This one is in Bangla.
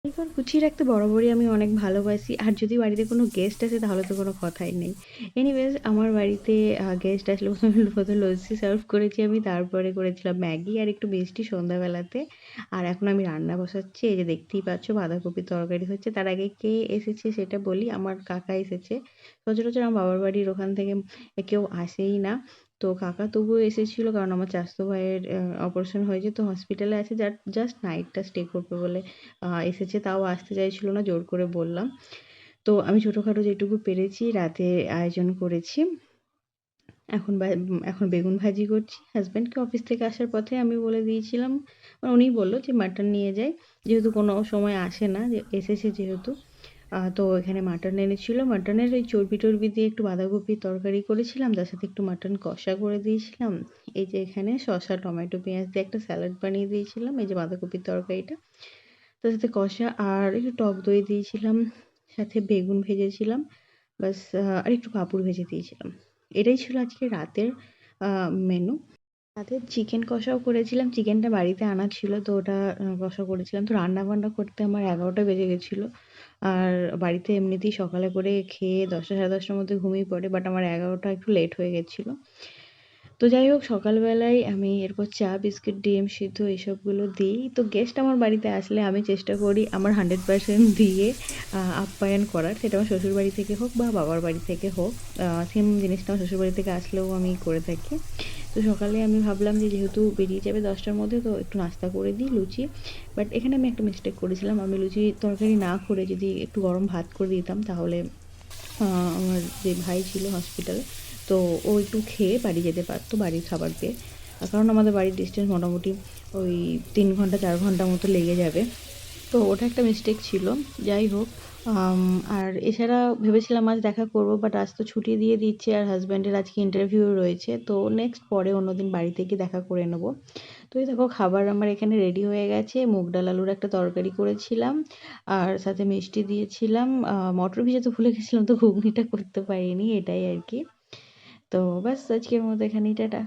এখন গুছিয়ে রাখতে বরাবরই আমি অনেক ভালোবাসি। আর যদি বাড়িতে কোনো গেস্ট আসে তাহলে তো কোনো কথাই নেই। এনিওয়েজ আমার বাড়িতে গেস্ট আসলে ১ম লস্যি সার্ভ করেছি আমি। তারপরে করেছিলাম ম্যাগি আর একটু মিষ্টি সন্ধ্যাবেলাতে। আর এখন আমি রান্না বসাচ্ছি। এই যে দেখতেই পাচ্ছ বাঁধাকপির তরকারি হচ্ছে। তার আগে কে এসেছে সেটা বলি। আমার কাকা এসেছে। সচরাচর আমার বাবার বাড়ির ওখান থেকে কেউ আসেই না। তো কাকা তবুও এসেছিল কারণ আমার চাচাতো ভাইয়ের অপারেশন হয়েছে তো হসপিটালে আছে জাস্ট নাইটটা স্টে করবে বলে এসেছে। তাও আসতে চাইছিল না, জোর করে বললাম। তো আমি ছোটখাটো যেটুকু পেরেছি রাতে আয়োজন করেছি। এখন বেগুন ভাজি করছি। হাসব্যান্ডকে অফিস থেকে আসার পথে আমি বলে দিয়েছিলাম, উনিই বলল যে মাটন নিয়ে যাই। যেহেতু কোনো সময় আসে না, এসেছে যেহেতু। তো এখানে মাটন এনেছিল। মাটনের ওই চর্বি-টর্বি দিয়ে একটু বাঁধাকপির তরকারি করেছিলাম। তার সাথে একটু মাটন কষা করে দিয়েছিলাম। এই যে এখানে শসা, টমেটো, পেঁয়াজ দিয়ে একটা স্যালাড বানিয়ে দিয়েছিলাম। এই যে বাঁধাকপির তরকারিটা। তার সাথে কষা আর একটু টক দই দিয়েছিলাম। সাথে বেগুন ভেজেছিলাম। ব্যাস আর একটু পাঁপড় ভেজে দিয়েছিলাম। এটাই ছিল আজকে রাতের মেনু। রাতে চিকেন কষাও করেছিলাম। চিকেনটা বাড়িতে আনা ছিল তো ওটা কষা করেছিলাম। তো রান্না-বান্না করতে আমার ১১টা বেজে গেছিল। আর বাড়িতে এমনিতেই সকালে করে খেয়ে ১০টা সাড়ে ১০টার মধ্যে ঘুমিয়ে পড়ে। বাট আমার ১১টা একটু লেট হয়ে গেছিল। তো যাই হোক সকালবেলায় আমি এরপর চা, বিস্কিট, ডিম সিদ্ধ এসবগুলো দিই। তো গেস্ট আমার বাড়িতে আসলে আমি চেষ্টা করি আমার 100% দিয়ে আপ্যায়ন করার। সেটা আমার শ্বশুরবাড়ি থেকে হোক বা বাবার বাড়ি থেকে হোক। সেম জিনিসটা আমার শ্বশুরবাড়ি থেকে আসলেও আমি করে থাকি। তো সকালে আমি ভাবলাম যে যেহেতু বেরিয়ে যাবে ১০টার মধ্যে তো একটু নাস্তা করে দিই লুচি। বাট এখানে আমি একটা মিস্টেক করেছিলাম। আমি লুচি তরকারি না করে যদি একটু গরম ভাত করে দিতাম তাহলে আমার যে ভাই ছিল হসপিটালে তো ও একটু খেয়ে বাড়ি যেতে পারতো বাড়ির খাবার পেয়ে। কারণ আমাদের বাড়ির ডিসটেন্স মোটামুটি ওই ৩ ঘন্টা ৪ ঘন্টা মতো লেগে যাবে। তো ওটা একটা মিস্টেক ছিল। যাই হোক আর এছাড়া ভেবেছিলাম আজ দেখা করব বাট আজ তো ছুটি দিয়ে দিচ্ছে আর হাসব্যান্ডের আজকে ইন্টারভিউ রয়েছে। তো নেক্সট পরে অন্যদিন বাড়িতে গিয়ে দেখা করে নেব। তো এই দেখো খাবার আমার এখানে রেডি হয়ে গেছে। মুগ ডাল আলুর একটা তরকারি করেছিলাম। আর সাথে মিষ্টি দিয়েছিলাম। মটর ভিজাতে ভুলে গেছিলাম তো ঘুগনিটা করতে পারিনি এটাই আরকি। তো ব্যাস আজকের মতো এখানেই টাটা।